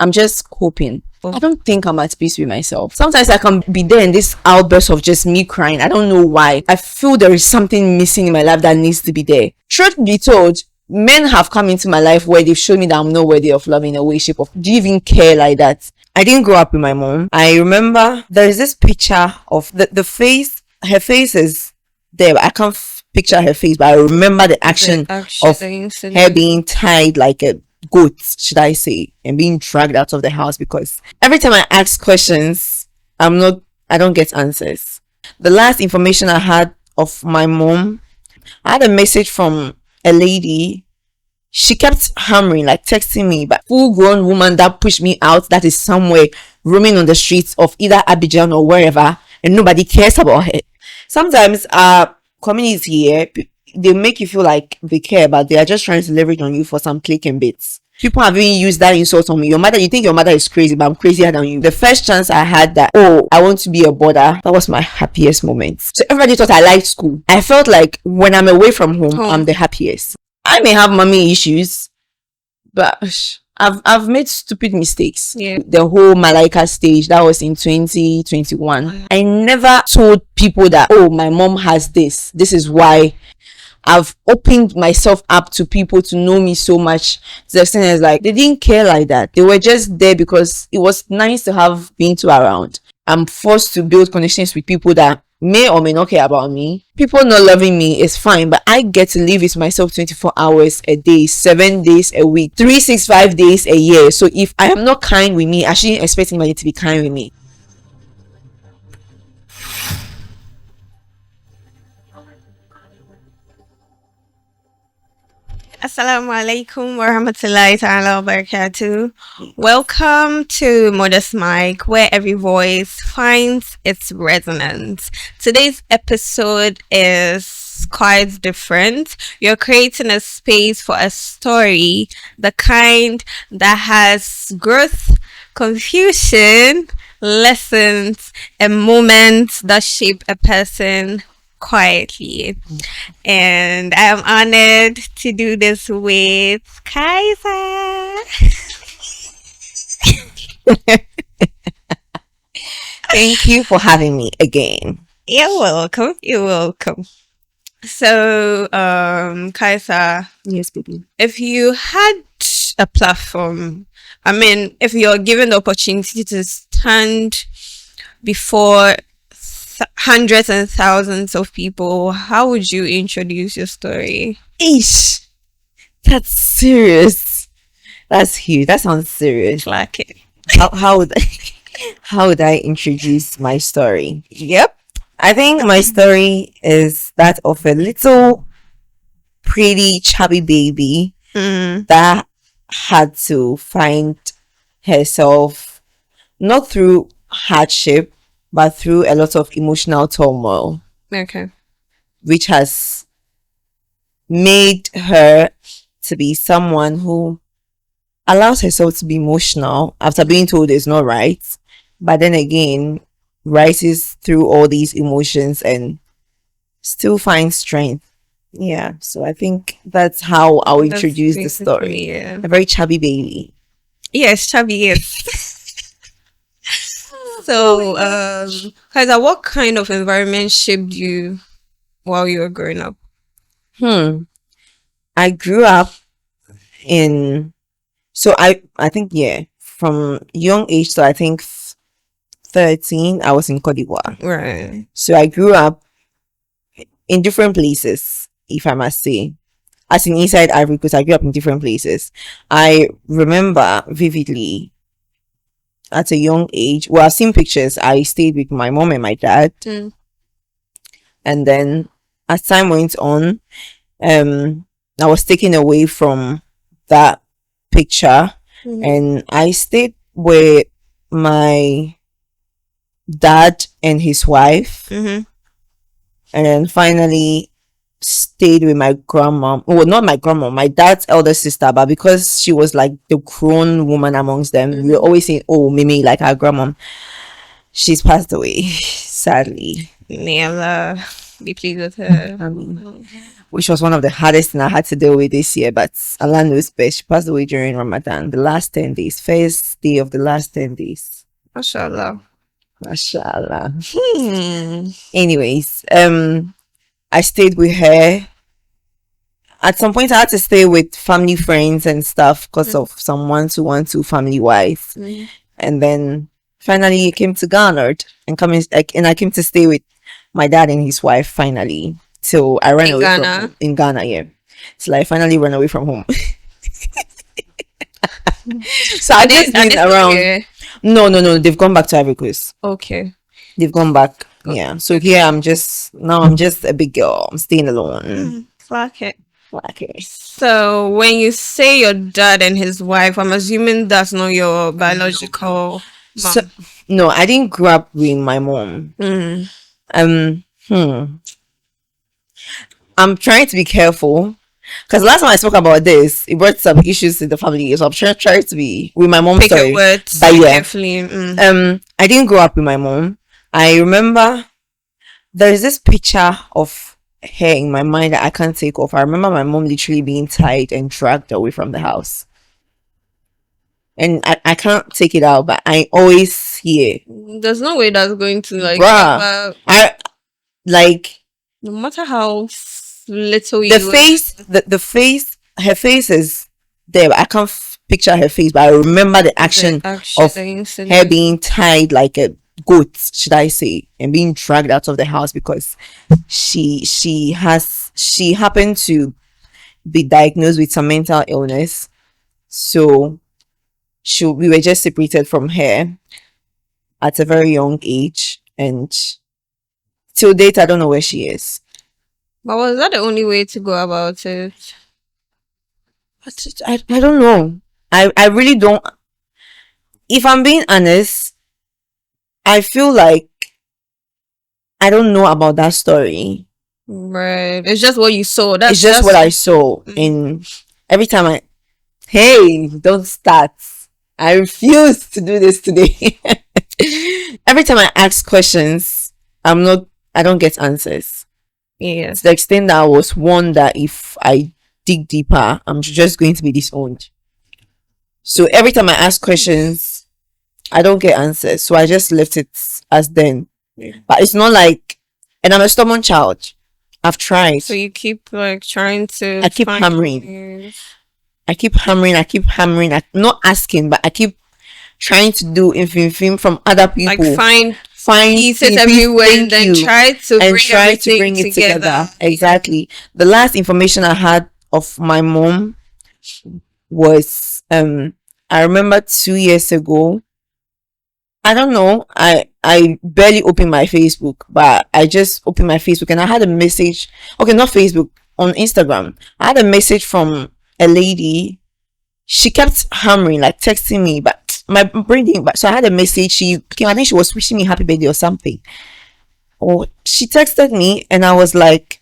I'm just hoping. I don't think I'm at peace with myself. Sometimes I can be there in this outburst of just me crying. I don't know why. I feel there is something missing in my life that needs to be there. Truth be told, men have come into my life where they've shown me that I'm not worthy of love in a way, shape, or do you even care like that? I didn't grow up with my mom. I remember there is this picture of the face. Her face is there. I can't picture her face, but I remember the action of her being tied like a goat, should I say, and being dragged out of the house, because every time I ask questions, I don't get answers. The last information I had of my mom, I had a message from a lady. She kept hammering, like texting me, but full-grown woman that pushed me out, that is somewhere roaming on the streets of either Abidjan or wherever, and nobody cares about her. Sometimes our community here, they make you feel like they care, but they are just trying to leverage on you for some clicking bits. People have even used that insult on me. Your mother, you think your mother is crazy, but I'm crazier than you. The first chance I had that, I want to be a border, that was my happiest moment. So everybody thought I liked school. I felt like when I'm away from home, I'm the happiest. I may have mommy issues, but I've made stupid mistakes. Yeah. The whole Malaika stage, that was in 2021. I never told people that, my mom has this. This is why. I've opened myself up to people to know me so much. The extent is like, they didn't care like that. They were just there because it was nice to have Bintu around. I'm forced to build connections with people that may or may not care about me. People not loving me is fine, but I get to live with myself 24 hours a day, 7 days a week, 365 days a year. So if I am not kind with me, I shouldn't expect anybody to be kind with me. Assalamu alaikum wa rahmatullahi ta'ala wa barakatuh. Welcome to Modest Mic, where every voice finds its resonance. Today's episode is quite different. You're creating a space for a story, the kind that has growth, confusion, lessons, and moments that shape a person quietly. And I'm honored to do this with Khaissah. Thank you for having me again. You're welcome. So, Khaissah, yes, baby. If you had a platform, if you're given the opportunity to stand before hundreds and thousands of people, how would you introduce your story? Ish, that's serious. That's huge. That sounds serious. Like it. How would I introduce my story? Yep, I think my story is that of a little pretty chubby baby that had to find herself not through hardship, but through a lot of emotional turmoil. Okay. Which has made her to be someone who allows herself to be emotional after being told it's not right, but then again rises through all these emotions and still finds strength. Yeah, so I think that's how I'll introduce the story. Yeah. A very chubby baby. Yes, chubby, yes. So, Khaissah, what kind of environment shaped you while you were growing up? I grew up in, so I think, from young age to I think 13, I was in Cote d'Ivoire. Right. So I grew up in different places, if I must say. As in inside Ivory Coast, I grew up in different places. I remember vividly at a young age, well, I've seen pictures, I stayed with my mom and my dad. And then as time went on, I was taken away from that picture and I stayed with my dad and his wife. And then finally stayed with my grandma. Well, not my grandma, my dad's elder sister, but because she was like the grown woman amongst them, we were always saying, Mimi, like our grandma. She's passed away, sadly. May Allah be pleased with her. which was one of the hardest things I had to deal with this year. But Allah knows best. She passed away during Ramadan, the last 10 days, first day of the last 10 days. Mashallah. Mashallah. Anyways, I stayed with her. At some point, I had to stay with family friends and stuff because of some one-to-one family wise. And then finally, I came to Ghana and I came to stay with my dad and his wife finally. So I ran away from home. In Ghana, yeah. So I finally ran away from home. So I just been around. Here? No. They've gone back to Ivory Coast. Okay. They've gone back. Okay. Yeah. So here I'm just a big girl. I'm staying alone. Fuck it. So when you say your dad and his wife, I'm assuming that's not your biological mom. So, no, I didn't grow up with my mom. I'm trying to be careful because last time I spoke about this, it brought some issues in the family. So I'm trying to be with my mom. Sorry, words but yeah, carefully. I didn't grow up with my mom. I remember there is this picture of her in my mind that I can't take off. I remember my mom literally being tied and dragged away from the house. And I can't take it out, but I always hear. There's no way that's going to like... Bruh, no matter how little the face, her face is there, but I can't picture her face, but I remember the action of her being tied like a goat, should I say, and being dragged out of the house because she happened to be diagnosed with some mental illness. So we were just separated from her at a very young age, and till date I don't know where she is. But was that the only way to go about it? I don't know. I really don't. If I'm being honest, I feel like I don't know about that story. Right. It's just what you saw. It's just what I saw. And every time hey, don't start. I refuse to do this today. Every time I ask questions, I don't get answers. Yes. To the extent that I was warned that if I dig deeper, I'm just going to be disowned. So every time I ask questions, I don't get answers. So I just left it as then. Yeah. But it's not like, and I'm a stubborn child. I've tried. So you keep like trying to... I keep hammering. I keep hammering. I'm not asking, but I keep trying to do information from other people. Like find pieces everywhere and then try to bring it together. Exactly. The last information I had of my mom was I remember 2 years ago. I don't know. I barely opened my Facebook, but I just opened my Facebook and I had a message. Okay, not Facebook, on Instagram. I had a message from a lady. She kept hammering, like texting me, but my brain didn't. But so I had a message. She came. I think she was wishing me happy birthday or something. Or she texted me, and I was like,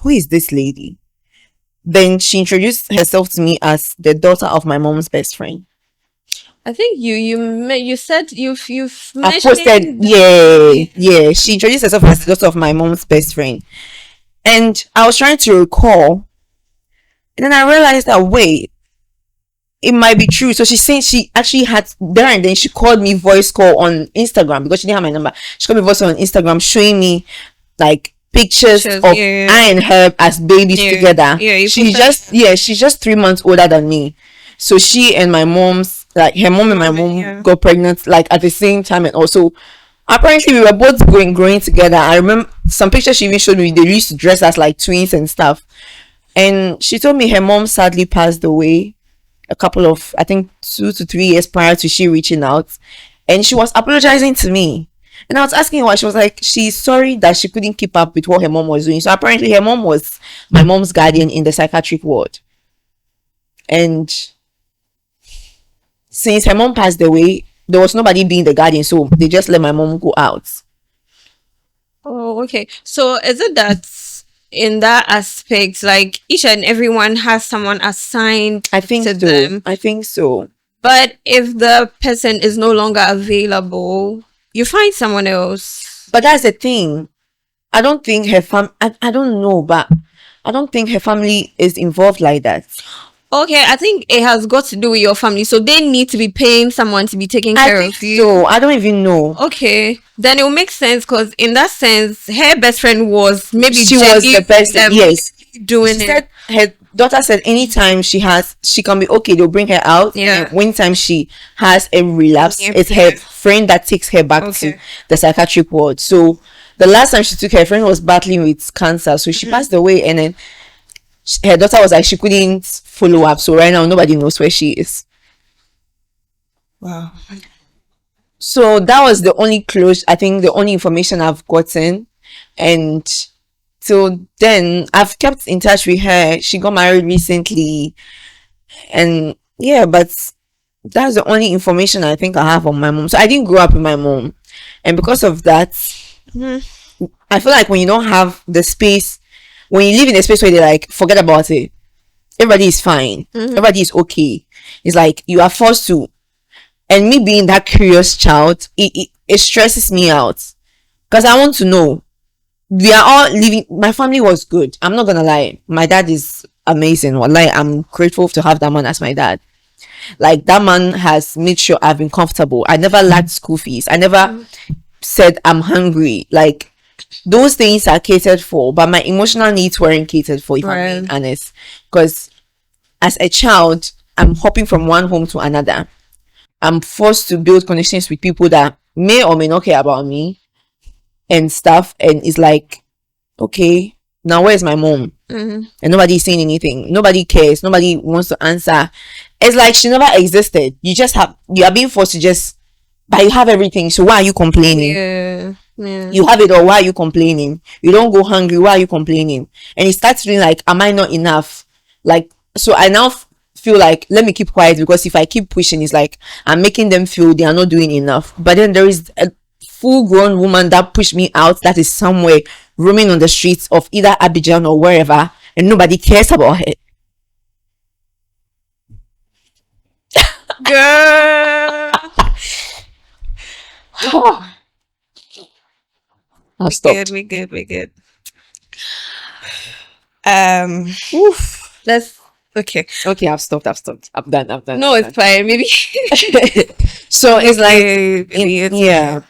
"Who is this lady?" Then she introduced herself to me as the daughter of my mom's best friend. I think you said you've I posted, yeah. She introduced herself as the daughter of my mom's best friend, and I was trying to recall, and then I realized that wait, it might be true. So she's saying she actually had there, and then she called me voice call on Instagram because she didn't have my number. She called me voice call on Instagram, showing me like pictures of I and her as babies together. Yeah, she's just 3 months older than me. So she and my mom's, like her mom and my mom got pregnant like at the same time, and also apparently we were both growing together. I remember some pictures she even showed me. They used to dress as like twins and stuff. And she told me her mom sadly passed away a couple of, I think 2 to 3 years prior to she reaching out, and she was apologizing to me. And I was asking her why. She was like, she's sorry that she couldn't keep up with what her mom was doing. So apparently her mom was my mom's guardian in the psychiatric ward. And since her mom passed away, there was nobody being the guardian, so they just let my mom go out. Oh, okay. So is it that in that aspect, like each and everyone has someone assigned to them? I think so. But if the person is no longer available, you find someone else. But that's the thing. I don't think her I don't know, but I don't think her family is involved like that. Okay, I think it has got to do with your family. So they need to be paying someone to be taking I care think of you. so. I don't even know. Okay, then it will make sense because in that sense, her best friend was maybe She was the best. Yes. doing She it. said her daughter said anytime she can be okay, they'll bring her out. Yeah. And when time she has a relapse, Yeah. it's her friend that takes her back to Okay. the psychiatric ward. So the last time she took her friend was battling with cancer, so she passed away, and then her daughter was like she couldn't follow up. So right now nobody knows where she is. Wow. So that was the only close, I think, the only information I've gotten. And till then, I've kept in touch with her. She got married recently. And yeah, but that's the only information I think I have on my mom. So I didn't grow up with my mom. And because of that, I feel like when you don't have the space, when you live in a space where they like, forget about it, everybody is fine, everybody is okay. It's like you are forced to, and me being that curious child, it stresses me out because I want to know. We are all living. My family was good. I'm not gonna lie. My dad is amazing. Wallahi, I'm grateful to have that man as my dad. Like that man has made sure I've been comfortable. I never lacked school fees. I never said I'm hungry. Like those things are catered for, but my emotional needs weren't catered for, if I'm being honest. Because as a child, I'm hopping from one home to another. I'm forced to build connections with people that may or may not care about me and stuff. And it's like, okay, now where's my mom? And nobody's saying anything. Nobody cares. Nobody wants to answer. It's like she never existed. You are being forced to just, but you have everything. So why are you complaining? Yeah. You have it all. Why are you complaining? You don't go hungry. Why are you complaining? And it starts feeling like, am I not enough? Like, so I now feel like, let me keep quiet, because if I keep pushing, it's like I'm making them feel they are not doing enough. But then there is a full grown woman that pushed me out, that is somewhere roaming on the streets of either Abidjan or wherever, and nobody cares about her. Girl. I've We stopped. good. Oof. Let's okay. Okay, I've stopped. I'm done. No, it's fine. Maybe So it's like, it's yeah,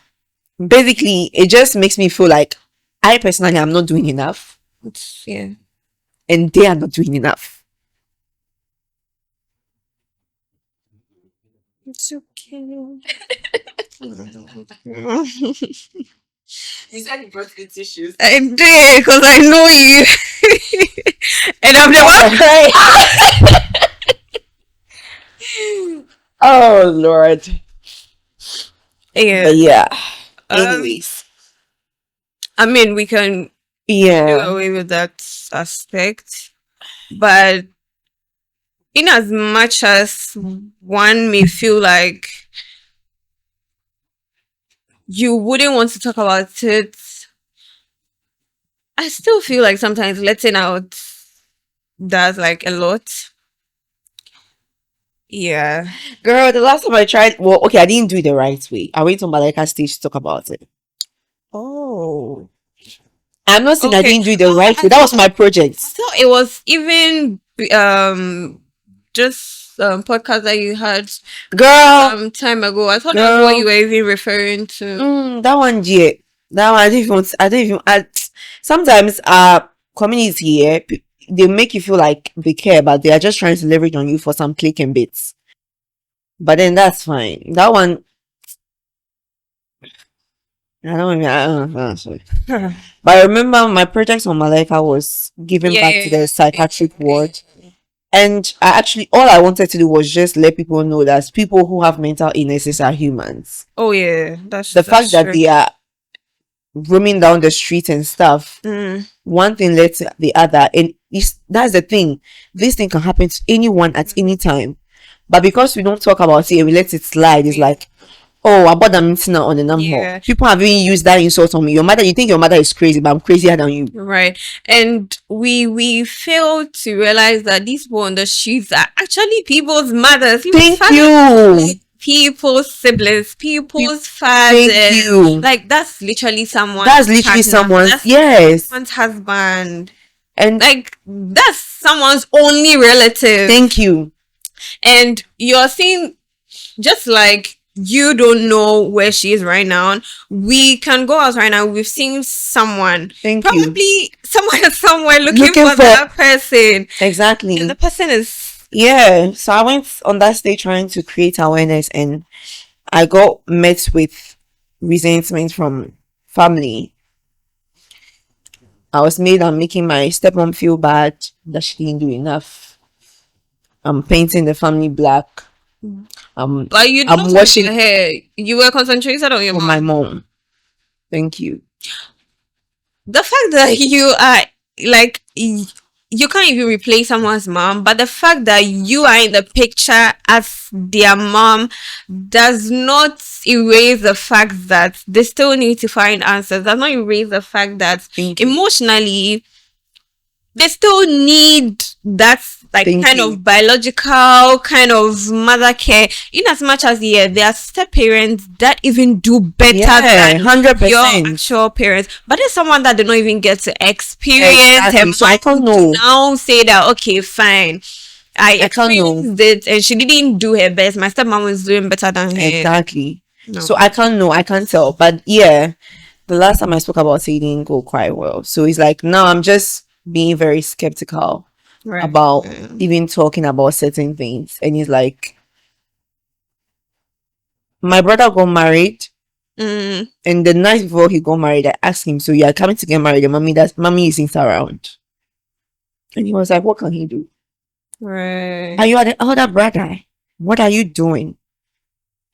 basically it just makes me feel like I personally am not doing enough, yeah. and they are not doing enough. It's okay. You said you brought the tissues. I did because I know you, and I'm the one crying. Oh Lord. Yeah. But yeah. Anyways. I mean, we can do Yeah. away with that aspect, but in as much as one may feel like you wouldn't want to talk about it, I still feel like sometimes letting out does like a lot. Yeah. Girl, the last time I tried, well, okay, I didn't do it the right way. I went on Malika stage to talk about it. Oh. I'm not saying I Okay. didn't do it the right way. That was my project. So it was even just podcast that you had Girl, some time ago. I thought that's what you were even referring to. that one, yeah. That one, I don't even, sometimes our community here, they make you feel like they care, but they are just trying to leverage on you for some click and bits. But then that's fine. That one, sorry. But I remember my project on Malika was giving back to the psychiatric ward. And all I wanted to do was just let people know that people who have mental illnesses are humans. Oh yeah, that's The fact that they are roaming down the street and stuff, one thing led to the other, and that's the thing. This thing can happen to anyone at any time, but because we don't talk about it and we let it slide, it's like, oh, I bought that meeting on the number. Yeah. People have even used that insult on me. Your mother, you think your mother is crazy, but I'm crazier than you. Right. And we fail to realize that these people on the streets are actually people's mothers. Thank you. People's siblings, people's fathers. Thank you. Like that's literally someone. That's literally someone's. Yes. Someone's husband. And like that's someone's only relative. thank you. And you're seeing, just like you don't know where she is right now. We can go out right now. We've seen someone, Thank you. probably someone somewhere looking Looking for that person. Exactly. And the person is Yeah. So I went on that stage trying to create awareness, and I got met with resentment from family. I was made I'm making my stepmom feel bad that she didn't do enough. I'm painting the family black. like you I'm don't washing your hair. You were concentrated on your for mom. my mom. Thank you. The fact that you are like you can't even replace someone's mom, but the fact that you are in the picture as their mom does not erase the fact that they still need to find answers. Does not erase the fact that Thank you. emotionally they still need that like Thank kind you. of biological kind of mother care, in as much as there are step parents that even do better Yeah, than 100%. your actual parents, but there's someone that they don't even get to experience. Exactly. So I can't know. Now say that okay, fine, I can't know. experienced it and she didn't do her best. My stepmom was doing better than her. Exactly. No. So I can't know. I can't tell. But yeah, the last time I spoke about it, it didn't go quite well. So it's like now I'm just being very skeptical Right. about even talking about certain things. And it's like my brother got married, Mm. and the night before he got married, I asked him, "So you are coming to get married? And mommy isn't around." And he was like, "What can he do? Right. And you are the elder brother. What are you doing?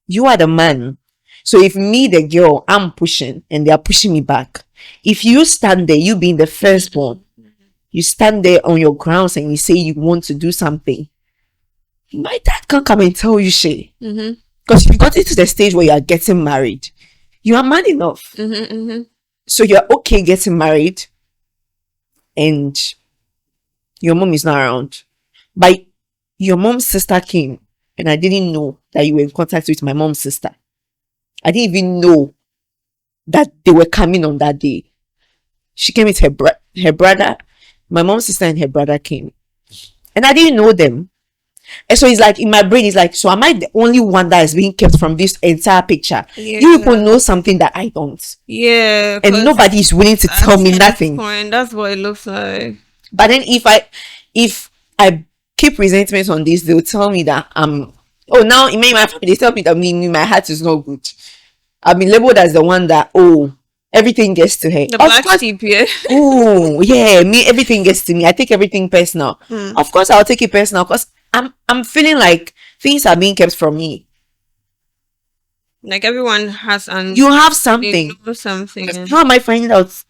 You are the man. So if me, the girl, I'm pushing and they are pushing me back. If you stand there, you being the firstborn, you stand there on your grounds and you say you want to do something, my dad can't come and tell you shit. Because you got into the stage where you are getting married. You are man enough. So you're okay getting married and your mom is not around. But your mom's sister came and I didn't know that you were in contact with my mom's sister. I didn't even know that they were coming on that day. She came with her brother. My mom's sister and her brother came. And I didn't know them. And so it's like in my brain, it's like, so am I the only one that is being kept from this entire picture? Yeah. You people know something that I don't. Yeah. And nobody is willing to tell me nothing. Point, that's what it looks like. But then if I keep resentment on this, they'll tell me that now in my family, they tell me that my heart is not good. I've been labeled as the one that everything gets to her. The black sheep, yeah. Oh yeah, everything gets to me. I take everything personal. Of course I'll take it personal because I'm feeling like things are being kept from me. Like everyone has you have something. How am I finding out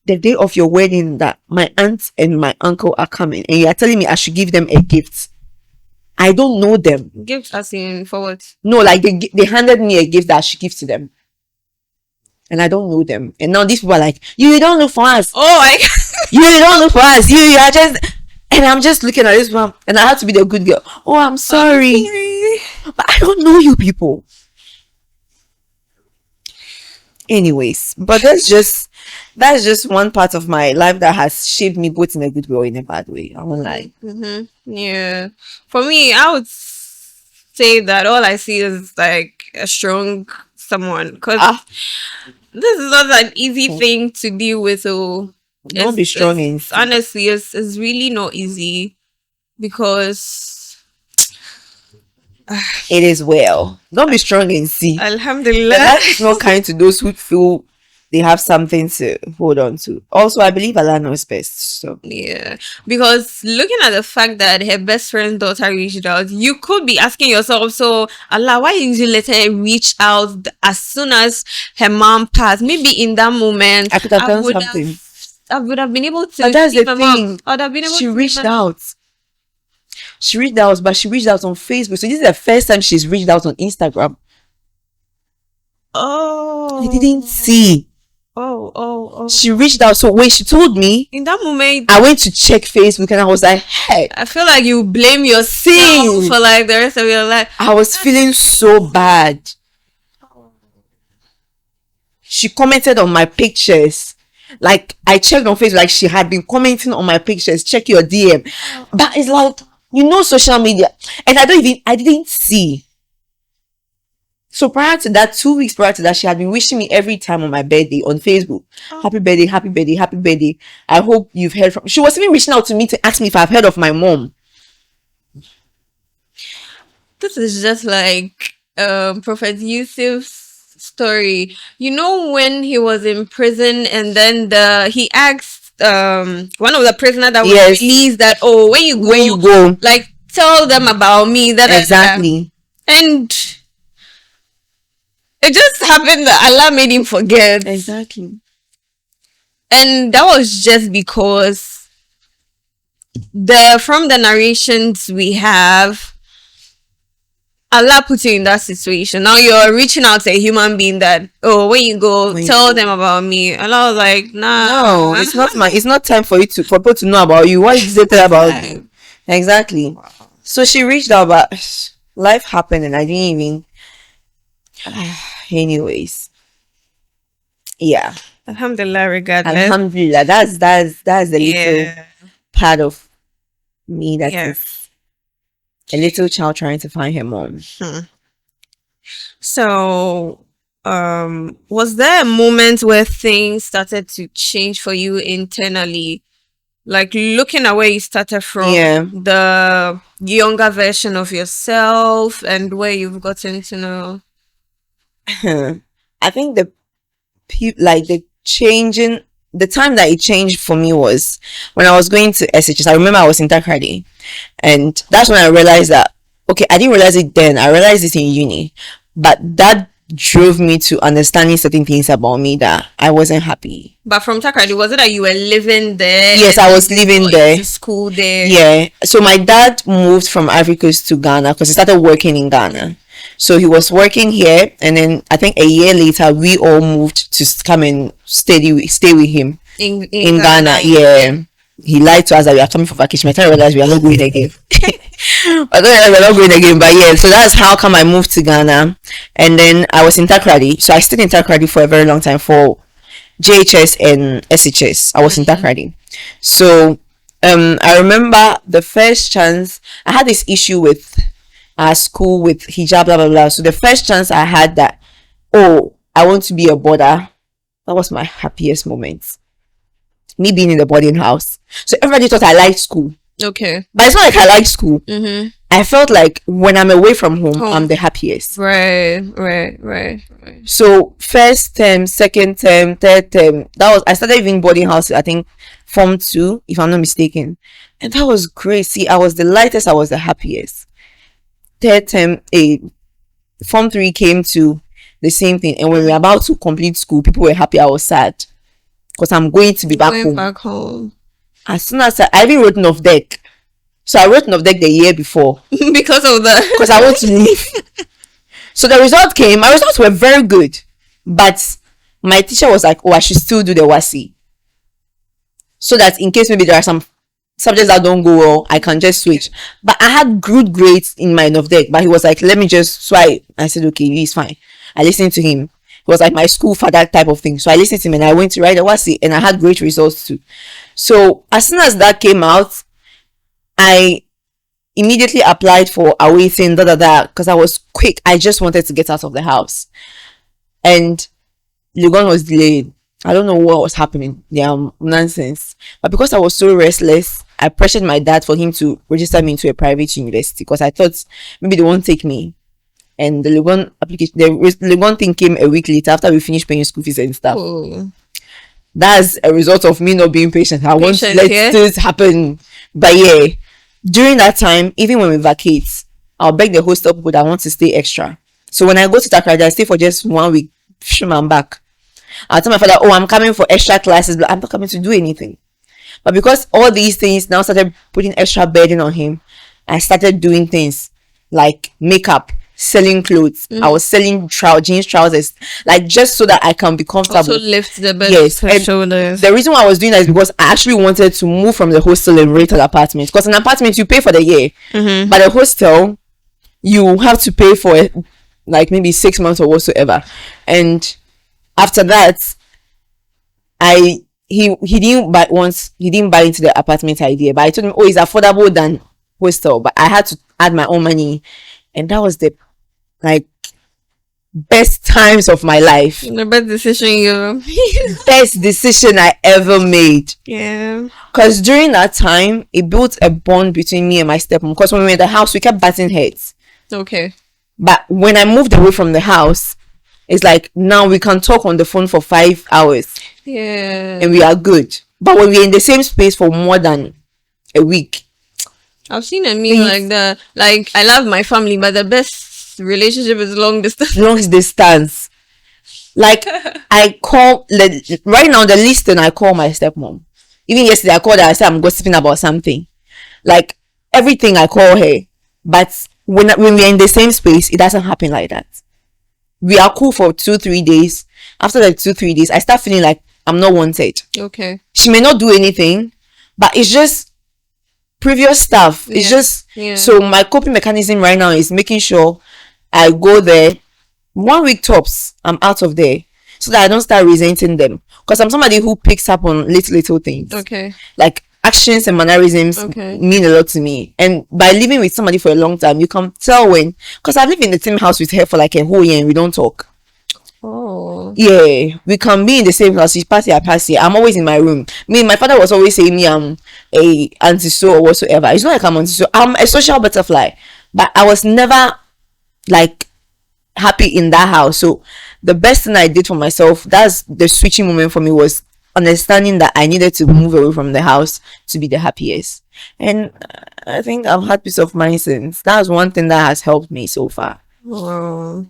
the day of your wedding that my aunt and my uncle are coming and you are telling me I should give them a gift? I don't know them. Gifts as in forward. No, like they handed me a gift that I should give to them. And I don't know them. And now these people are like, you don't look for us. Oh, you don't look for us. You are just... And I'm just looking at this one. And I have to be the good girl. Oh, I'm sorry. But I don't know you people. Anyways. But that's just one part of my life that has shaped me both in a good way or in a bad way. I won't lie. Yeah. For me, I would say that all I see is like a strong someone. Because this is not an easy thing to deal with. So don't be strong in honestly, it's really not easy because it is well. Don't be strong in C. Alhamdulillah. That is not kind to those who feel they have something to hold on to. Also, I believe Allah knows best. So yeah, because looking at the fact that her best friend's daughter reached out, you could be asking yourself, so Allah, why didn't you let her reach out as soon as her mom passed? Maybe in that moment I could have done something. I would have been able to. But that's the thing. I would have been able she to reached out. She reached out, but she reached out on Facebook. So this is the first time she's reached out on Instagram. Oh, I didn't see. Oh. She reached out. So when she told me, in that moment, I went to check Facebook and I was like, hey. I feel like you blame yourself for like the rest of your life. I was feeling so bad. She commented on my pictures. Like, I checked on Facebook, like she had been commenting on my pictures, check your DM. But it's like, social media. And I didn't see. So prior to that, 2 weeks prior to that, she had been wishing me every time on my birthday on Facebook. Happy birthday, happy birthday, happy birthday. I hope you've heard from. She was even reaching out to me to ask me if I've heard of my mom. This is just like Prophet Yusuf's story. You know, when he was in prison and then he asked one of the prisoners that was Yes. released that, oh, when you go, like, tell them about me. That exactly. And it just happened that Allah made him forget. Exactly. And that was just because from the narrations we have, Allah put you in that situation. Now you're reaching out to a human being that, oh, when you go, tell them about me. Allah was like, nah. No, it's not time for people to know about you. What is it about you? Exactly. Wow. So she reached out, but life happened and I didn't even. Anyways, yeah. Alhamdulillah, regardless. Alhamdulillah, that's the little part of me that is a little child trying to find her mom. So, was there a moment where things started to change for you internally? Like looking at where you started from, the younger version of yourself, and where you've gotten to know. I think the time that it changed for me was when I was going to SHS. I remember I was in Takrady, and that's when I realized that, okay, I didn't realize it then, I realized it in uni, but that drove me to understanding certain things about me that I wasn't happy. But from Takrady, was it that you were living there? Yes, I was living there. School there? Yeah. So my dad moved from Ivory Coast to Ghana because he started working in Ghana. So he was working here, and then I think a year later we all moved to come and stay with him in Ghana. Yeah. He lied to us that we are coming for vacation. I didn't realize we are not going again. I don't realize we're not going again, but yeah. So that's how come I moved to Ghana, and then I was in Takrady. So I stayed in Takrady for a very long time for JHS and SHS. I was in Takrady. So I remember the first chance I had this issue with our school with hijab, blah blah blah. So the first chance I had that, oh, I want to be a boarder, that was my happiest moment. Me being in the boarding house. So everybody thought I liked school. Okay. But it's not like I liked school. I felt like when I'm away from home, I'm the happiest. Right. So first term, second term, third term, I started even boarding house, I think Form 2, if I'm not mistaken. And that was great. See, I was the lightest, I was the happiest. Third term, Form 3 came to the same thing. And when we were about to complete school, people were happy, I was sad. Because I'm going to be back home. As soon as I even wrote NOVDEC. So I wrote NOVDEC the year before. Because of that. Because I want to leave. So the result came. My results were very good. But my teacher was like, oh, I should still do the WASI. So that in case maybe there are some subjects that don't go well, I can just switch. But I had good grades in my NOVDEC. But he was like, let me just. So I said, okay, he's fine. I listened to him. It was like my school for that type of thing. So I listened to him and I went to write the WASI and I had great results too. So as soon as that came out, I immediately applied for awaiting because I was quick. I just wanted to get out of the house. And Legon was delayed. I don't know what was happening. Yeah, nonsense. But because I was so restless, I pressured my dad for him to register me into a private university because I thought maybe they won't take me. And the Legon application, the Legon thing came a week later after we finished paying school fees and stuff. Oh. That's a result of me not being patient. I want to let this happen. But yeah, during that time, even when we vacate, I'll beg the hostel people that want to stay extra. So when I go to Takrady, I stay for just 1 week. I'm back. I'll tell my father, oh, I'm coming for extra classes, but I'm not coming to do anything. But because all these things now started putting extra burden on him, I started doing things like makeup, selling clothes. I was selling jeans trousers, like just so that I can be comfortable. Also lift the bed. Yes, shoulders. The reason why I was doing that is because I actually wanted to move from the hostel and rent an apartment. Because an apartment you pay for the year, but a hostel you have to pay for it like maybe 6 months or whatsoever. And after that, I he didn't buy into the apartment idea, but I told him, oh, it's affordable than hostel, but I had to add my own money, and that was the like best times of my life. The best decision you. Best decision I ever made. Yeah. Because during that time, it built a bond between me and my stepmom. Because when we were in the house, we kept batting heads. Okay. But when I moved away from the house, it's like now we can talk on the phone for 5 hours. Yeah. And we are good. But when we're in the same space for more than a week, I've seen a meme like that. Like, I love my family, but the best relationship is long distance. long distance. Like, I call right now the least thing I call my stepmom. Even yesterday I called her, I said I'm gossiping about something. Like, everything I call her. But when we're in the same space, it doesn't happen like that. We are cool for 2-3 days. After like 2-3 days, I start feeling like I'm not wanted. Okay. She may not do anything, but it's just previous stuff. It's just so my coping mechanism right now is making sure I go there 1 week tops, I'm out of there, so that I don't start resenting them, because I'm somebody who picks up on little things. Okay. Like actions and mannerisms mean a lot to me, and by living with somebody for a long time, you can tell when, because I've lived in the same house with her for like a whole year and we don't talk. Oh. Yeah, we can be in the same house. She's party, I pass here. I'm always in my room. My father was always saying me I'm a anti-so or whatsoever. It's not like I'm anti-so. I'm a social butterfly, but I was never like happy in that house. So the best thing I did for myself, that's the switching moment for me, was understanding that I needed to move away from the house to be the happiest. And I think I've had peace of mind since. That's one thing that has helped me so far. Wow.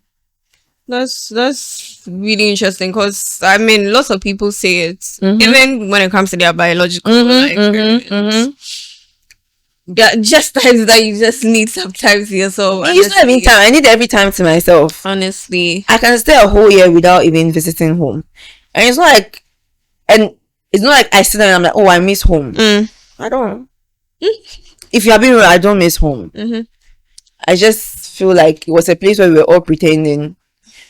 That's really interesting, because I mean, lots of people say it, even when it comes to their biological yeah, just times that you just need sometimes to yourself. It's not every time. I need every time to myself. Honestly, I can stay a whole year without even visiting home, and it's not like I sit down and I'm like, oh, I miss home. I don't. If you are being real, I don't miss home. I just feel like it was a place where we were all pretending.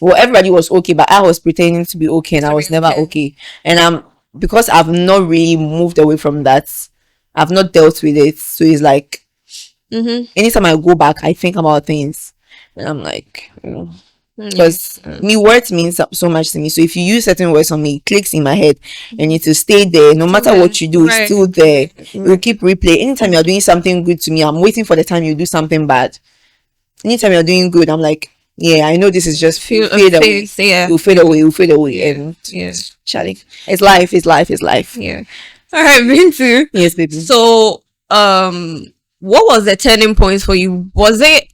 Well, everybody was okay, but I was pretending to be okay, and I was never okay. And because I've not really moved away from that, I've not dealt with it. So it's like, anytime I go back, I think about things, and I'm like, because words means so much to me. So if you use certain words on me, it clicks in my head, and it will stay there. No matter what you do, it's still there. It will keep replay. Anytime you're doing something good to me, I'm waiting for the time you do something bad. Anytime you're doing good, I'm like, yeah, I know this is just fade away. Yeah, you'll fade away, and Charlie, it's life. Yeah. All right, Bintu. Yes, baby. So, what was the turning point for you? Was it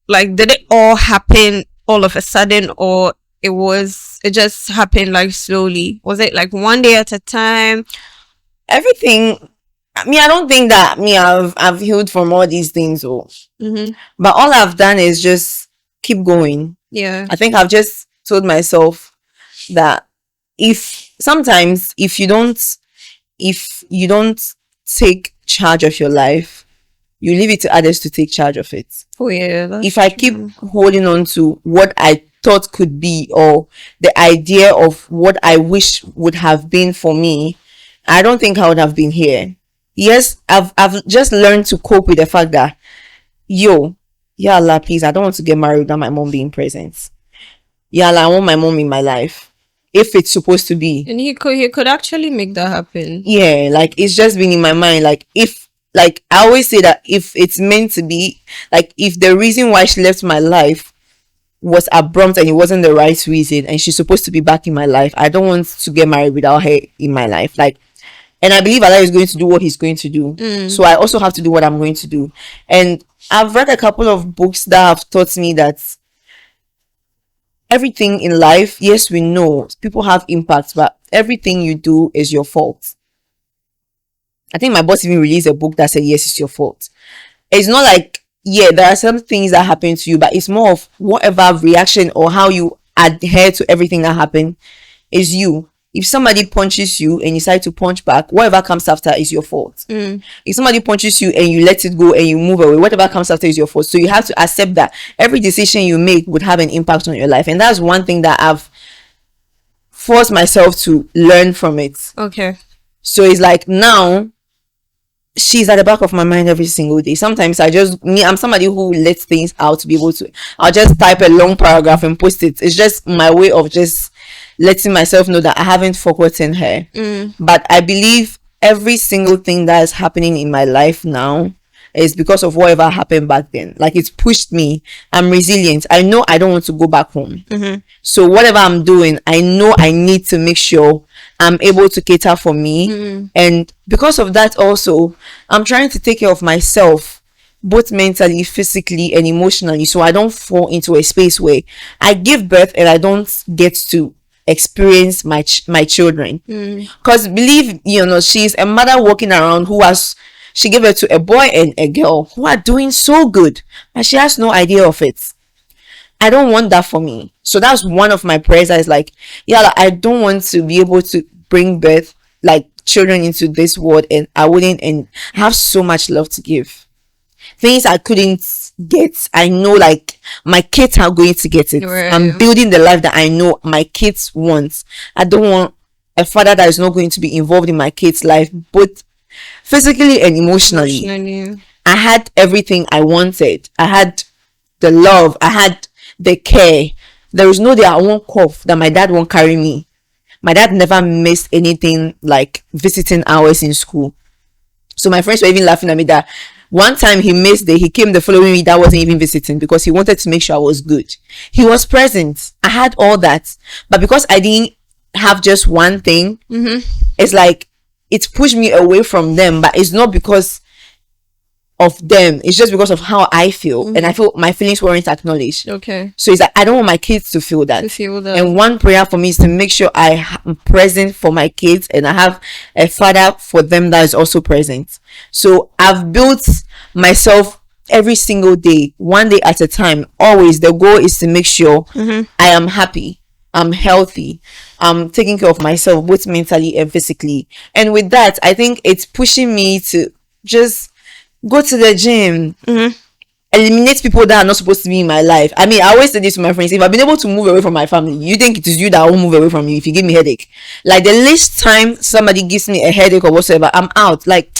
like, did it all happen all of a sudden, or it just happened like slowly? Was it like one day at a time? Everything. I don't think that I've healed from all these things, but all I've done is just keep going. Yeah, I think I've just told myself that sometimes if you don't take charge of your life, you leave it to others to take charge of it. Oh yeah. If I keep holding on to what I thought could be, or the idea of what I wish would have been for me, I don't think I would have been here. Yes, I've just learned to cope with the fact that, yeah, Allah, please, I don't want to get married without my mom being present. Yeah, Allah, I want my mom in my life, if it's supposed to be. And he could actually make that happen. Yeah, like, it's just been in my mind. Like, I always say that if it's meant to be, like, if the reason why she left my life was abrupt and it wasn't the right reason, and she's supposed to be back in my life, I don't want to get married without her in my life. Like, and I believe Allah is going to do what he's going to do. So I also have to do what I'm going to do. And I've read a couple of books that have taught me that everything in life, yes, we know people have impacts, but everything you do is your fault. I think my boss even released a book that said, yes, it's your fault. It's not like, there are some things that happen to you, but it's more of whatever reaction or how you adhere to everything that happened is you. If somebody punches you and you decide to punch back, whatever comes after is your fault. If somebody punches you and you let it go and you move away, whatever comes after is your fault. So you have to accept that every decision you make would have an impact on your life. And that's one thing that I've forced myself to learn from it. Okay. So it's like now she's at the back of my mind every single day. Sometimes I'm somebody who lets things out to be able to, I'll just type a long paragraph and post it. It's just my way of just letting myself know that I haven't forgotten her. But I believe every single thing that is happening in my life now is because of whatever happened back then. Like, it's pushed me. I'm resilient. I know I don't want to go back home. So whatever I'm doing, I know I need to make sure I'm able to cater for me. And because of that also, I'm trying to take care of myself, both mentally, physically, and emotionally, so I don't fall into a space where I give birth and I don't get to experience my children. Because believe she's a mother walking around she gave birth to a boy and a girl who are doing so good, but she has no idea of it. I don't want that for me. So that's one of my prayers. That is like, I don't want to be able to bring birth, like, children into this world, and I wouldn't, and I have so much love to give. Things I couldn't get, I know, like, my kids are going to get it. Right. I'm building the life that I know my kids want. I don't want a father that is not going to be involved in my kids' life, both physically and emotionally. I had everything I wanted. I had the love. I had the care. There is no day I won't cough that my dad won't carry me. My dad never missed anything like visiting hours in school. So my friends were even laughing at me that one time he missed it. He came the following week that wasn't even visiting because he wanted to make sure I was good. He was present. I had all that. But because I didn't have just one thing, it's like it pushed me away from them. But it's not because of them, it's just because of how I feel. And I feel my feelings weren't acknowledged. Okay. So it's like I don't want my kids to feel that. And one prayer for me is to make sure I am present for my kids and I have a father for them that is also present. So I've built myself every single day, one day at a time. Always the goal is to make sure I am happy, I'm healthy, I'm taking care of myself both mentally and physically. And with that, I think it's pushing me to just go to the gym, eliminate people that are not supposed to be in my life. I mean, I always say this to my friends: if I've been able to move away from my family, you think it is you that won't move away from you if you give me headache? Like, the least time somebody gives me a headache or whatsoever, I'm out. Like,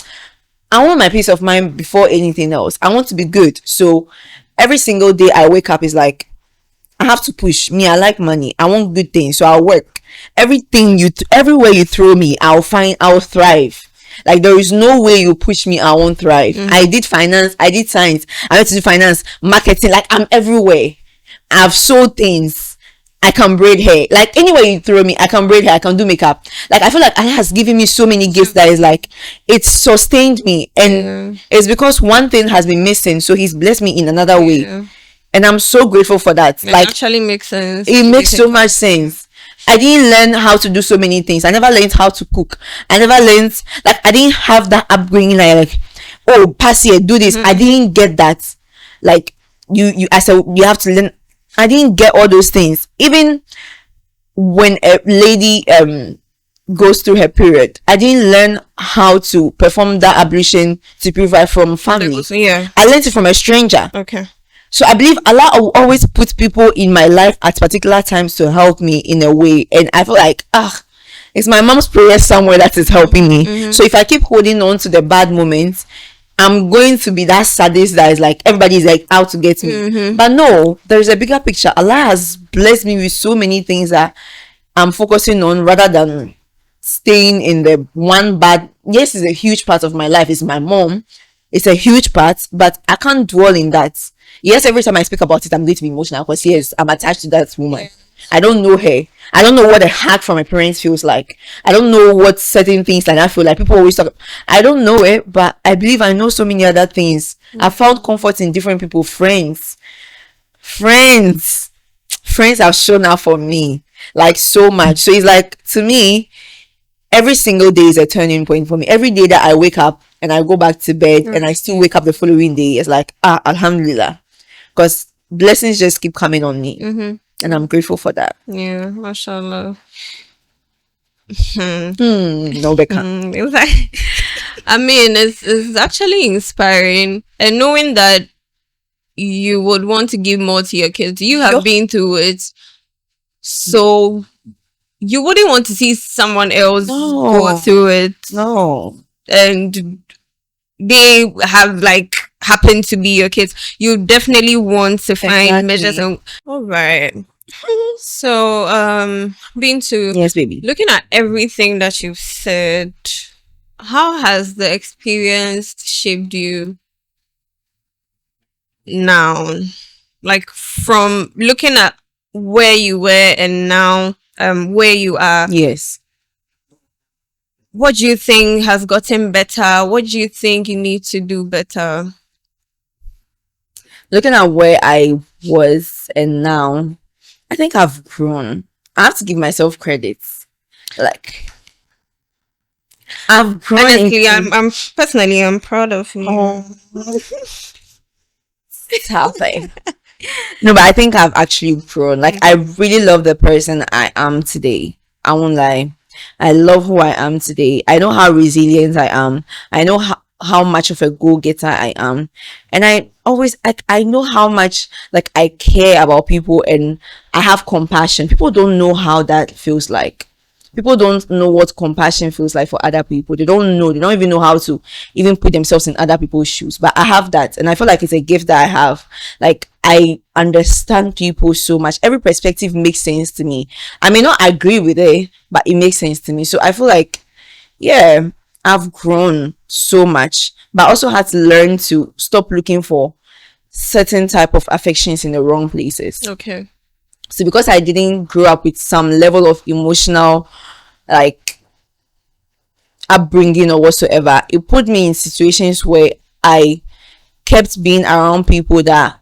I want my peace of mind before anything else. I want to be good. So every single day I wake up is like, I have to push. Me, I like money. I want good things. So I'll work. Everywhere you throw me, I'll thrive. Like, there is no way you push me, I won't thrive. I did finance, I did science, I went to do finance, marketing. Like, I'm everywhere. I've sold things. I can braid hair. Like, anywhere you throw me, I can braid hair, I can do makeup. Like, I feel like Allah has given me so many gifts that is like, it's sustained me. And it's because one thing has been missing, so he's blessed me in another way. And I'm so grateful for that. It like, actually makes sense. It makes so much sense. I didn't learn how to do so many things. I never learned how to cook. I never learned, like, I didn't have that upbringing like, oh, pass here, do this. I didn't get that. Like, I said, you have to learn. I didn't get all those things. Even when a lady goes through her period, I didn't learn how to perform that ablution to purify from family. I learned it from a stranger. Okay. So I believe Allah will always put people in my life at particular times to help me in a way. And I feel like, it's my mom's prayer somewhere that is helping me. So if I keep holding on to the bad moments, I'm going to be that sadist that is like, everybody's like out to get me. But no, there's a bigger picture. Allah has blessed me with so many things that I'm focusing on rather than staying in the one bad. Yes, it's a huge part of my life. It's my mom. It's a huge part, but I can't dwell in that. Yes, every time I speak about it, I'm going to be emotional because yes, I'm attached to that woman. I don't know her. I don't know what a hack from my parents feels like. I don't know what certain things like that feel like. People always talk. I don't know it, but I believe I know so many other things. I found comfort in different people. Friends have shown up for me like so much. So it's like, to me, every single day is a turning point for me. Every day that I wake up and I go back to bed and I still wake up the following day, it's like, alhamdulillah, because blessings just keep coming on me. And I'm grateful for that. Yeah, mashallah. No, Becca. It's like, I mean, it's actually inspiring, and knowing that you would want to give more to your kids. You have been through it so you wouldn't want to see someone else No. go through it, No. and they have like happen to be your kids. You definitely want to find measures. Exactly. And all right. So, Bintu, Yes, baby. looking at everything that you've said, how has the experience shaped you now? Like from looking at where you were and now, where you are. Yes. What do you think has gotten better? What do you think you need to do better? Looking at where I was and now, I think I've grown. I have to give myself credit. Like, I've grown. Honestly, I'm personally, I'm proud of you. Oh, tough thing. No, but I think I've actually grown. Like, I really love the person I am today. I won't lie. I love who I am today. I know how resilient I am. I know how much of a go-getter I am. And I know how much like I care about people and I have compassion. People don't know how that feels like. People don't know what compassion feels like for other people. They don't know. They don't even know how to even put themselves in other people's shoes. But I have that, and I feel like it's a gift that I have. Like, I understand people so much. Every perspective makes sense to me. I may not agree with it, but it makes sense to me. So I feel like, yeah, I've grown so much, but I also had to learn to stop looking for certain type of affections in the wrong places. Okay. So because I didn't grow up with some level of emotional like upbringing or whatsoever, it put me in situations where I kept being around people that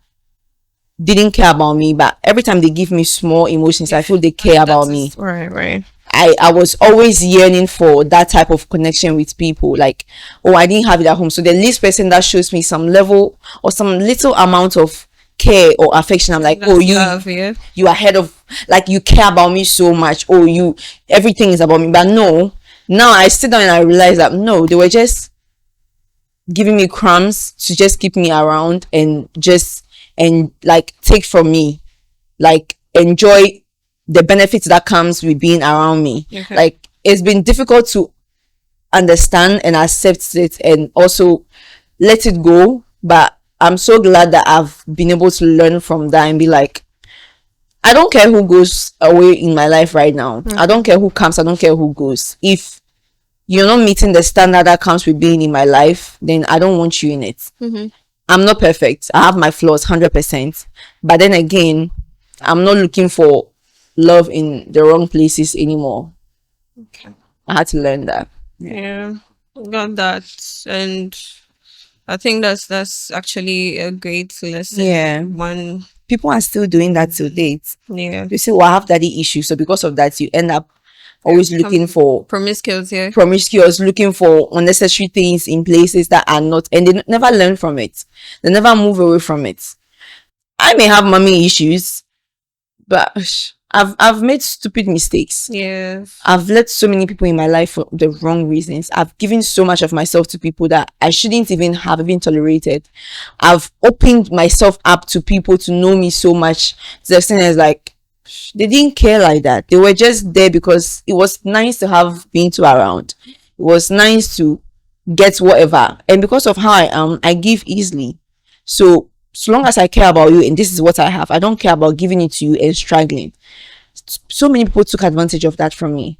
didn't care about me, but every time they give me small emotions, I feel they care about me. Right. I was always yearning for that type of connection with people. Like, oh, I didn't have it at home. So the least person that shows me some level or some little amount of care or affection, I'm like, oh, you are ahead of, like, you care about me so much. Oh, you, everything is about me. But no, now I sit down and I realize that no, they were just giving me crumbs to just keep me around and just, and like take from me, like enjoy the benefits that comes with being around me. Okay. Like, it's been difficult to understand and accept it and also let it go, but I'm so glad that I've been able to learn from that and be like, I don't care who goes away in my life right now. I don't care who comes, I don't care who goes. If you're not meeting the standard that comes with being in my life, then I don't want you in it. I'm not perfect. I have my flaws 100%. But then again, I'm not looking for love in the wrong places anymore. Okay. I had to learn that. Yeah, got that. And I think that's actually a great lesson. Yeah. One, People are still doing that till date. yeah, They say, well, I have daddy issues. So because of that, you end up always looking for promiscuous. Yeah, promiscuous, looking for unnecessary things in places that are not, and they never learn from it. They never move away from it. I may have mommy issues, but I've made stupid mistakes. yeah, I've let so many people in my life for the wrong reasons. I've given so much of myself to people that I shouldn't even have even tolerated. I've opened myself up to people to know me so much to the extent as like they didn't care like that. They were just there because it was nice to have Bintu around. It was nice to get whatever. And because of how I am, I give easily. So long as I care about you and this is what I have, I don't care about giving it to you and struggling. So many people took advantage of that from me.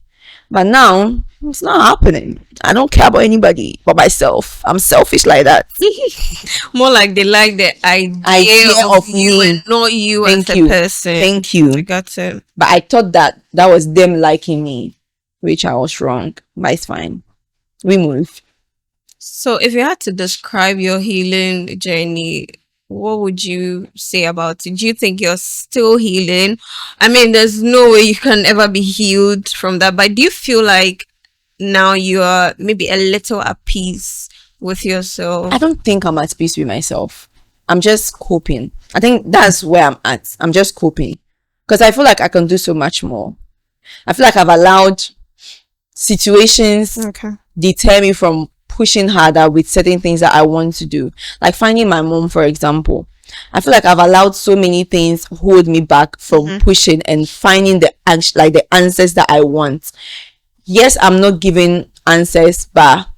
But now it's not happening. I don't care about anybody but myself. I'm selfish like that. more like they like the idea of you and not you as a person. Thank you. I got it. But I thought that was them liking me, which I was wrong. But it's fine. We move. So, if you had to describe your healing journey, what would you say about it? Do you think you're still healing? I mean, there's no way you can ever be healed from that, but do you feel like now you're maybe a little at peace with yourself? I don't think I'm at peace with myself. I'm just coping. I think that's where I'm at. I'm just coping. Because I feel like I can do so much more. I feel like I've allowed situations Okay. deter me from pushing harder with certain things that I want to do. Like finding my mom, for example. I feel like I've allowed so many things hold me back from pushing and finding the answers that I want. Yes, I'm not giving answers, but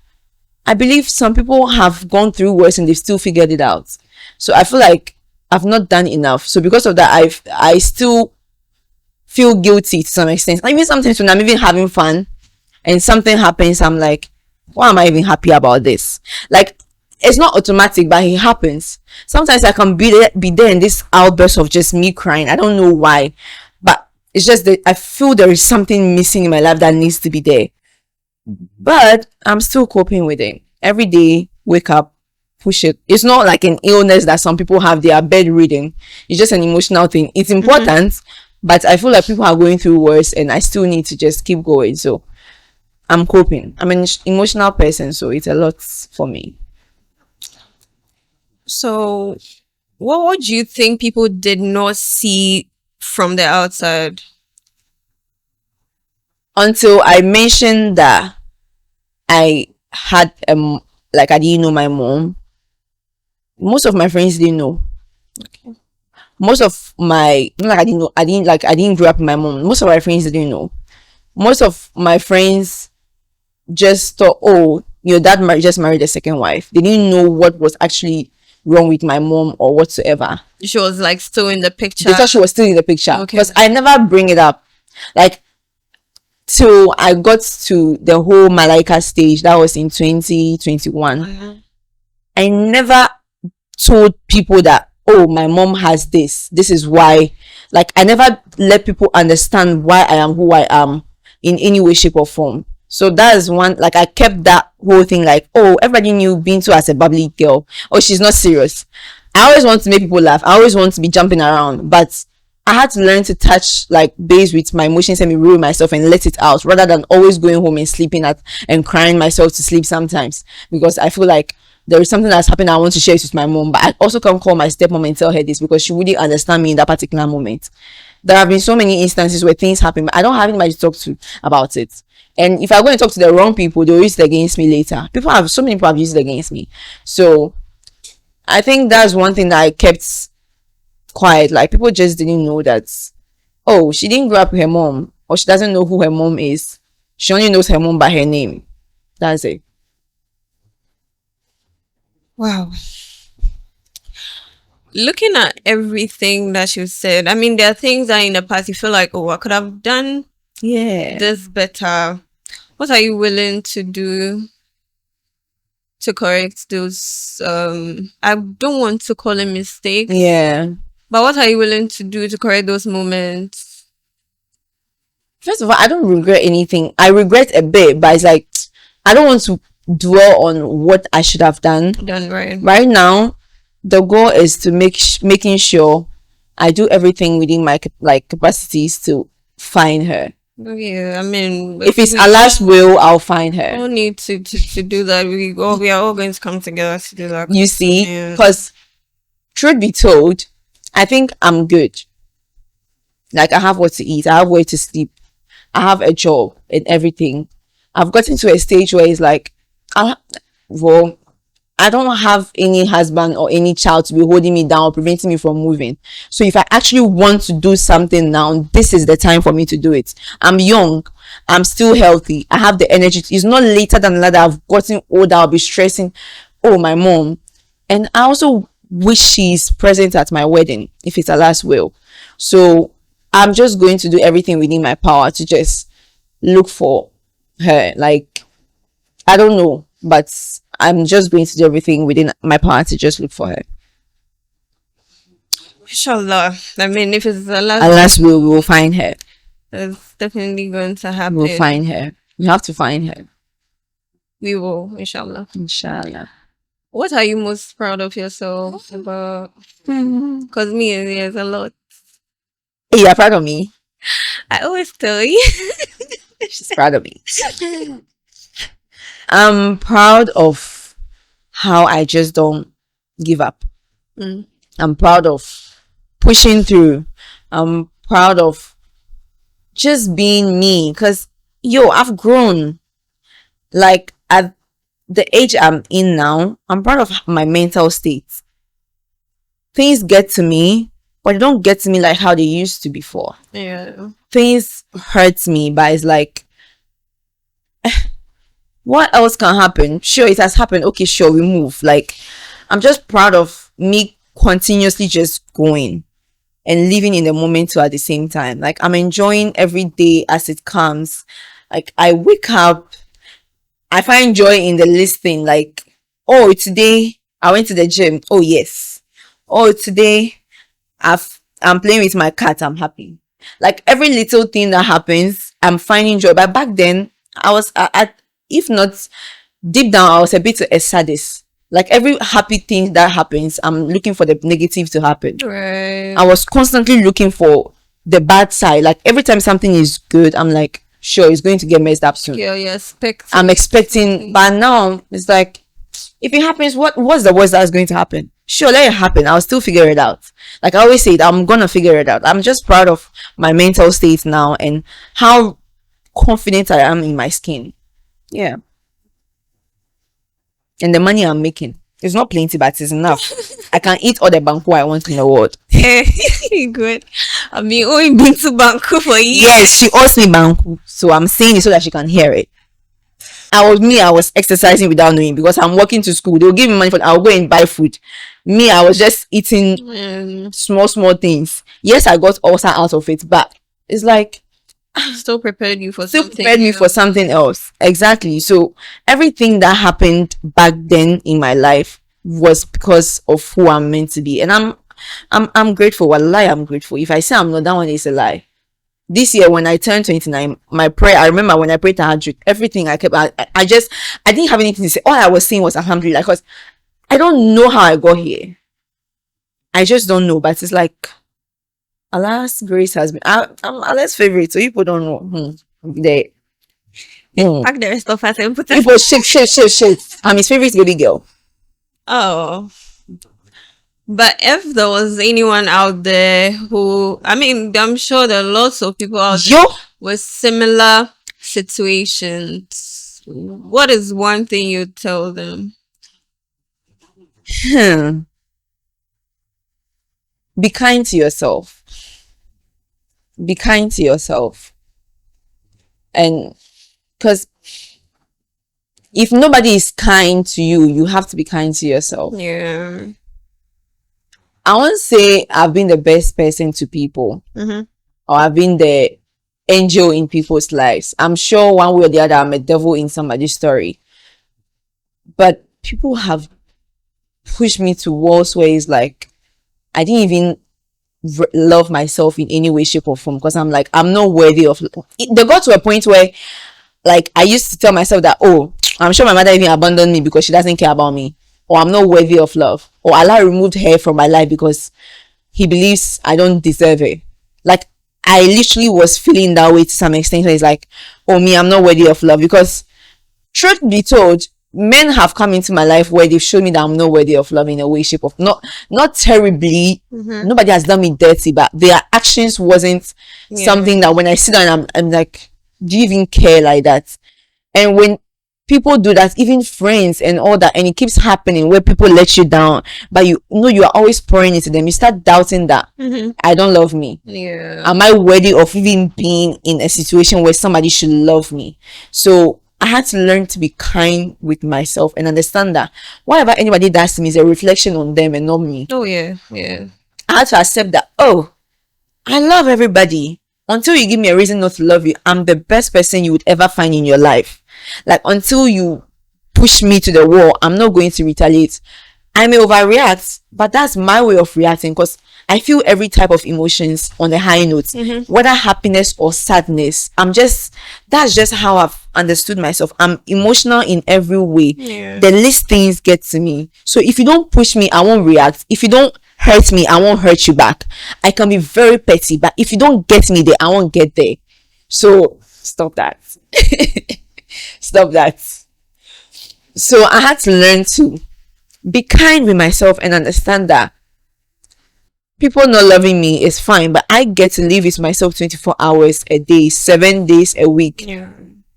I believe some people have gone through worse and they've still figured it out. So I feel like I've not done enough. So because of that, I still feel guilty to some extent. Like even sometimes when I'm even having fun and something happens, I'm like, why am I even happy about this? Like it's not automatic, but it happens. Sometimes I can be there in this outburst of just me crying. I don't know why, but it's just that I feel there is something missing in my life that needs to be there. But I'm still coping with it. Every day, wake up, push it. It's not like an illness that some people have, they are bedridden. It's just an emotional thing. It's important, but I feel like people are going through worse and I still need to just keep going. So I'm coping. I'm an emotional person, so it's a lot for me. So, what do you think people did not see from the outside? Until I mentioned that I had like I didn't know my mom. Most of my friends didn't know. Most of my not like I didn't know I didn't grow up with my mom. Most of my friends didn't know. Most of my friends just thought, oh, your dad just married a second wife. They didn't know what was actually wrong with my mom or whatsoever. She was like still in the picture. They thought she was still in the picture. Okay. Because I never bring it up. Like till I got to the whole Malaika stage, that was in 2021. I never told people that, oh, my mom has this is why. Like I never let people understand why I am who I am in any way, shape or form. So that is one, like I kept that whole thing like, oh, everybody knew Bintu as a bubbly girl. Oh, she's not serious. I always want to make people laugh. I always want to be jumping around, but I had to learn to touch like base with my emotions and reveal myself and let it out rather than always going home and sleeping and crying myself to sleep sometimes, because I feel like there is something that's happened. I want to share it with my mom, but I also can't call my stepmom and tell her this because she wouldn't understand me in that particular moment. There have been so many instances where things happen, but I don't have anybody to talk to about it. And if I go and talk to the wrong people, they'll use it against me later. So many people have used it against me. So I think that's one thing that I kept quiet. Like people just didn't know that, oh, she didn't grow up with her mom, or she doesn't know who her mom is. She only knows her mom by her name. That's it. Wow. Looking at everything that you said, I mean, there are things that in the past you feel like, oh, I could have done Yeah. this better. What are you willing to do to correct those? I don't want to call it mistakes. Yeah. But what are you willing to do to correct those moments? First of all, I don't regret anything. I regret a bit, but it's like I don't want to dwell on what I should have done. Done right. Right now, the goal is to making sure I do everything within my capacities to find her. Yeah, I mean, If it's Allah's will, I'll find we her. don't need to do that. We are all going to come together to do that. You see, Yeah. because truth be told, I think I'm good. Like I have what to eat, I have where to sleep, I have a job and everything. I've gotten to a stage where it's like, well, I don't have any husband or any child to be holding me down or preventing me from moving. So if I actually want to do something now, this is the time for me to do it. I'm young, I'm still healthy, I have the energy. It's not later than later I've gotten older, I'll be stressing, oh, my mom. And I also wish she's present at my wedding if it's her last will. So I'm just going to do everything within my power to just look for her. Like, I don't know, but I'm just going to do everything within my power to just look for her. Inshallah. I mean, if it's the Unless we will find her. it's definitely going to happen. We'll find her. We have to find her. We will, inshallah. Inshallah. What are you most proud of yourself about? Because me, there's a lot. Hey, you're proud of me? I always tell you. She's proud of me. I'm proud of how I just don't give up. I'm proud of pushing through. I'm proud of just being me, because I've grown. Like the age I'm in now, I'm proud of my mental state. Things get to me, but they don't get to me like how they used to before. Yeah. Things hurt me, but it's like, what else can happen? Sure, it has happened. Okay, sure, we move. Like, I'm just proud of me continuously just going and living in the moment too at the same time. Like, I'm enjoying every day as it comes. Like, I wake up, I find joy in the listing. Like, oh, today I went to the gym. Oh, yes. Oh, today I'm playing with my cat. I'm happy. Like, every little thing that happens, I'm finding joy. But back then, I was at, if not deep down, I was a bit a sadist. Like, every happy thing that happens, I'm looking for the negative to happen. Right. I was constantly looking for the bad side. Like, every time something is good, I'm like, sure, it's going to get messed up soon. Yeah, yeah. I'm expecting, but now it's like, if it happens, what's the worst that's going to happen? Sure, let it happen. I'll still figure it out. Like I always say, I'm gonna figure it out. I'm just proud of my mental state now and how confident I am in my skin. Yeah. And the money I'm making, it's not plenty, but it's enough. I can eat all the banku I want in the world. Good. I mean, only been to Bangkok for years. Yes, she owes me banku, so I'm saying it so that she can hear it. I was exercising without knowing because I'm walking to school. They'll give me money for I'll go and buy food. Me, I was just eating small things. Yes, I got ulcer out of it, but it's like Still prepared you for still something. prepared me for something else. Exactly. So everything that happened back then in my life was because of who I'm meant to be. And I'm grateful. Wallahi, I'm grateful. If I say I'm not, that one is a lie. This year when I turned 29, my prayer, I remember when I prayed tahajjud, everything I kept, I didn't have anything to say. All I was saying was alhamdulillah, because I don't know how I got here. I just don't know, but it's like Allah's grace has been, I'm Allah's favorite, so people don't know. They Pack the rest of us and put it. people shake. I'm his favorite baby girl. Oh. But if there was anyone out there who, I mean, I'm sure there are lots of people out there with similar situations. What is one thing you tell them? Be kind to yourself. Be kind to yourself. And because if nobody is kind to you, you have to be kind to yourself. Yeah. I won't say I've been the best person to people, or I've been the angel in people's lives. I'm sure one way or the other I'm a devil in somebody's story. But people have pushed me to walls where it's like I didn't even love myself in any way, shape, or form, because I'm like, I'm not worthy of it. They got to a point where like I used to tell myself that, oh, I'm sure my mother even abandoned me because she doesn't care about me, or I'm not worthy of love, or Allah removed her from my life because he believes I don't deserve it. Like I literally was feeling that way to some extent, where it's like, oh, me, I'm not worthy of love. Because truth be told, men have come into my life where they've shown me that I'm not worthy of love in a way, shape, of not terribly. Nobody has done me dirty, but their actions wasn't something that when I sit down, I'm like, do you even care like that? And when people do that, even friends and all that, and it keeps happening where people let you down, but you know you are always pouring into them, you start doubting that I don't love me. Am I worthy of even being in a situation where somebody should love me? So I had to learn to be kind with myself and understand that whatever anybody does to me is a reflection on them and not me. Oh yeah. I had to accept that, oh, I love everybody. Until you give me a reason not to love you, I'm the best person you would ever find in your life. Like, until you push me to the wall, I'm not going to retaliate. I may overreact, but that's my way of reacting, because I feel every type of emotions on the high notes, whether happiness or sadness. That's just how I've understood myself. I'm emotional in every way. The least things get to me. So if you don't push me, I won't react. If you don't hurt me, I won't hurt you back. I can be very petty, but if you don't get me there, I won't get there. So stop that. Stop that. So I had to learn to be kind with myself and understand that people not loving me is fine, but I get to live with myself 24 hours a day, 7 days a week.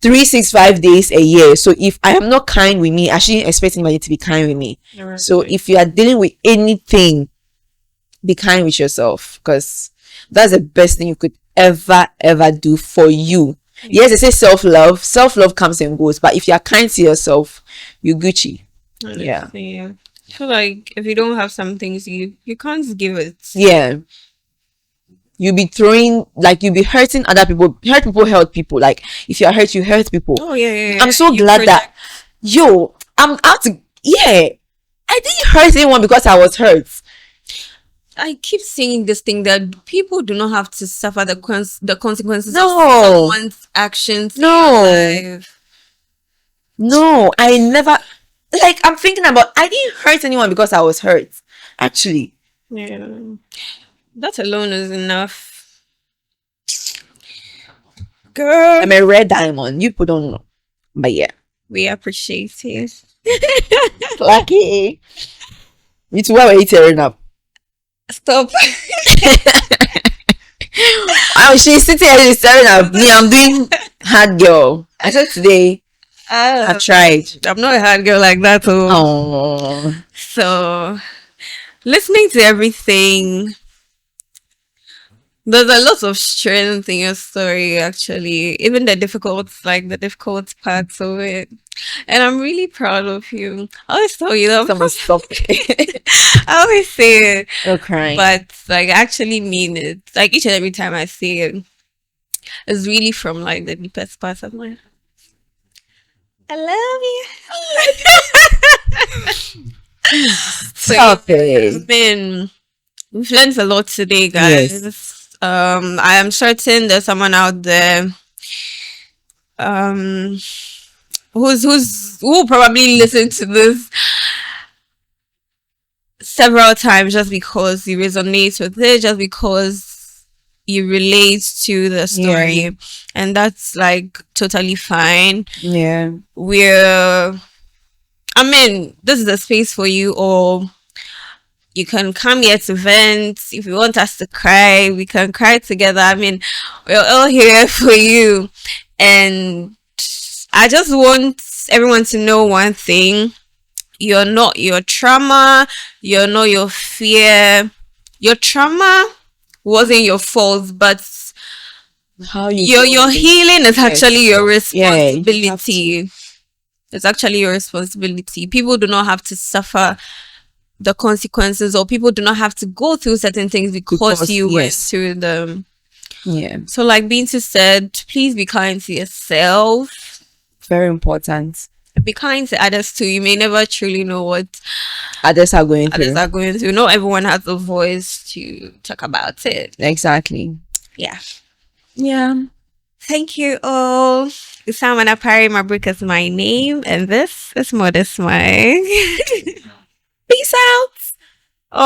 365 days a year. So if I am not kind with me, I shouldn't expect anybody to be kind with me. So if you are dealing with anything, be kind with yourself, because that's the best thing you could ever do for you. Yes, they say self-love comes and goes, but if you are kind to yourself, you Gucci. Yeah. I feel like if you don't have some things, you can't give it. Yeah, you'll be hurting other people. Hurt people. Like if you are hurt, you hurt people. Oh yeah. I'm so glad that I'm out to, yeah, I didn't hurt anyone because I was hurt. I keep saying this thing that people do not have to suffer the consequences of No. someone's actions. in No. their life. No, I never, like, I'm thinking about, I didn't hurt anyone because I was hurt. Actually, Yeah, that alone is enough, girl. I'm a red diamond. You people don't know, but yeah, We appreciate it. lucky. You two, why were you tearing up? Stop. Oh, she's sitting here staring at me. I'm doing hard girl. I said today I've tried. I'm not a hard girl like that. Oh, So, listening to everything, there's a lot of strength in your story, actually. Even the difficult parts of it. And I'm really proud of you. I always tell you that. someone stop. I always say it, You're crying. but like, I actually mean it. Like, each and every time I say it, it's really from like the deepest parts of my heart. I love you. So, Okay. we've learned a lot today, guys. Yes. I am certain there's someone out there who will probably listen to this several times just because you resonate with it, just because you relate to the story. Yeah. And that's like totally fine. Yeah. This is a space for you, or you can come here to vent. If you want us to cry, we can cry together. We're all here for you. And I just want everyone to know one thing. You're not your trauma. You're not your fear. Your trauma wasn't your fault, but How you your healing is actually your Yeah, you have responsibility. It's actually your responsibility. People do not have to suffer the consequences, or people do not have to go through certain things because you went yes. through them. Yeah, So, like Bintu said, please be kind to yourself. very important. Be kind to others too. You may never truly know what Others are going others through. are going through. Not everyone has a voice to talk about it. Exactly. Yeah. Yeah. Thank you all. Usama Napari Mabrik is my name, and this is Modest Mike. Peace out. Oh.